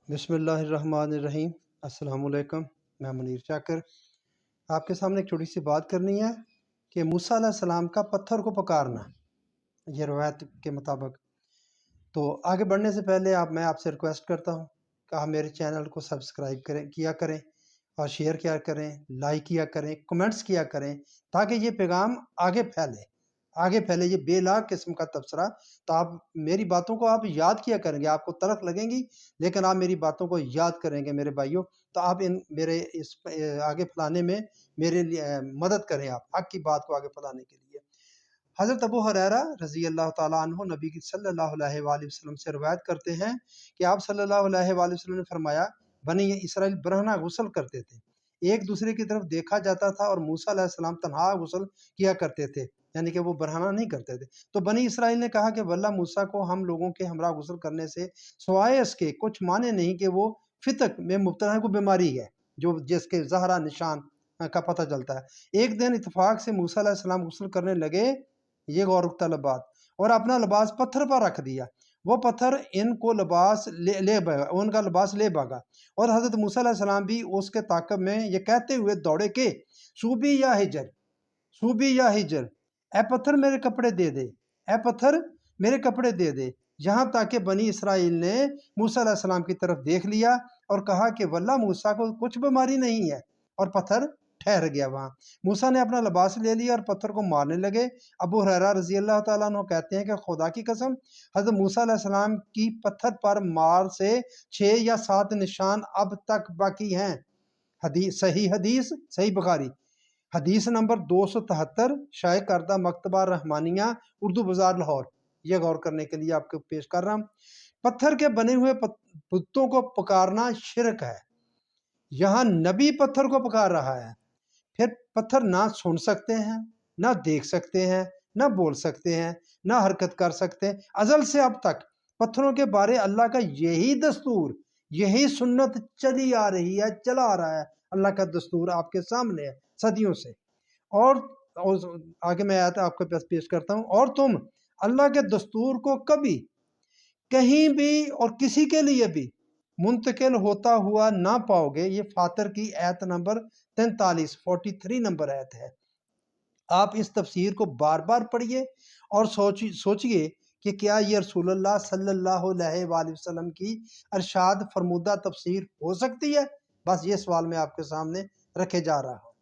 بسم اللہ الرحمن الرحیم۔ السلام علیکم، میں منیر چاکر آپ کے سامنے ایک چھوٹی سی بات کرنی ہے کہ موسیٰ علیہ السلام کا پتھر کو پکارنا، یہ روایت کے مطابق۔ تو آگے بڑھنے سے پہلے میں آپ سے ریکویسٹ کرتا ہوں کہ آپ میرے چینل کو سبسکرائب کیا کریں اور شیئر کیا کریں، لائک کیا کریں، کمنٹس کیا کریں، تاکہ یہ پیغام آگے پھیلے یہ بے لاگ قسم کا تبصرہ۔ تو آپ میری باتوں کو آپ یاد کیا کریں گے، آپ کو تلخ لگیں گی لیکن آپ میری باتوں کو یاد کریں گے میرے بھائیوں، تو آپ میرے اس آگے پھیلانے میں میرے لیے مدد کریں، آپ حق کی بات کو آگے پھیلانے کے لیے۔ حضرت ابو ہریرہ رضی اللہ تعالیٰ عنہ نبی صلی اللہ علیہ وآلہ وسلم سے روایت کرتے ہیں کہ آپ صلی اللہ علیہ وآلہ وسلم نے فرمایا، بنی اسرائیل برہنہ غسل کرتے تھے، ایک دوسرے کی طرف دیکھا جاتا تھا اور موسیٰ علیہ السلام تنہا غسل کیا کرتے تھے، یعنی کہ وہ برہنہ نہیں کرتے تھے۔ تو بنی اسرائیل نے کہا کہ واللہ موسیٰ کو ہم لوگوں کے ہمراہ غسل کرنے سے سوائے اس کے کچھ مانے نہیں کہ وہ فتق میں مبتلا ہے، کوئی بیماری ہے جس کے ظاہرہ نشان کا پتہ چلتا ہے۔ ایک دن اتفاق سے موسیٰ علیہ السلام غسل کرنے لگے، یہ غور طلب بات، اور اپنا لباس پتھر پر رکھ دیا، وہ پتھر ان کا لباس لے بھاگا، اور حضرت موسیٰ علیہ السلام بھی اس کے تعاقب میں یہ کہتے ہوئے دوڑے کہ صوبی یا ہجر، اے پتھر میرے کپڑے دے دے، اے پتھر میرے کپڑے دے دے، یہاں تک کہ بنی اسرائیل نے موسیٰ علیہ السلام کی طرف دیکھ لیا اور کہا کہ واللہ موسیٰ کو کچھ بیماری نہیں ہے، اور پتھر ٹھہر گیا وہاں۔ موسیٰ نے اپنا لباس لے لیا اور پتھر کو مارنے لگے۔ ابو ہریرہ رضی اللہ تعالیٰ عنہ کہتے ہیں کہ خدا کی قسم، حضرت موسیٰ علیہ السلام کی پتھر پر مار سے 6 یا 7 نشان اب تک باقی ہیں۔ صحیح بخاری حدیث نمبر 273، شائع کردہ مکتبہ رحمانیہ، اردو بازار لاہور۔ یہ غور کرنے کے لیے آپ کو پیش کر رہا ہوں۔ پتھر کے بنے ہوئے بتوں کو پکارنا شرک ہے، یہاں نبی پتھر کو پکار رہا ہے، پھر پتھر نہ سن سکتے ہیں، نہ دیکھ سکتے ہیں، نہ بول سکتے ہیں، نہ حرکت کر سکتے ہیں۔ ازل سے اب تک پتھروں کے بارے اللہ کا یہی دستور، یہی سنت چلی آ رہی ہے، چلا آ رہا ہے۔ اللہ کا دستور آپ کے سامنے ہے صدیوں سے۔ اور آگے میں آیت آپ کے پاس پیش کرتا ہوں، اور تم اللہ کے دستور کو کبھی کہیں بھی اور کسی کے لیے بھی منتقل ہوتا ہوا نہ پاؤ گے۔ یہ فاتر کی آیت نمبر 43 نمبر آیت ہے۔ آپ اس تفسیر کو بار بار پڑھیے اور سوچئے کہ کیا یہ رسول اللہ صلی اللہ علیہ وآلہ وسلم کی ارشاد فرمودہ تفسیر ہو سکتی ہے؟ بس یہ سوال میں آپ کے سامنے رکھے جا رہا ہوں۔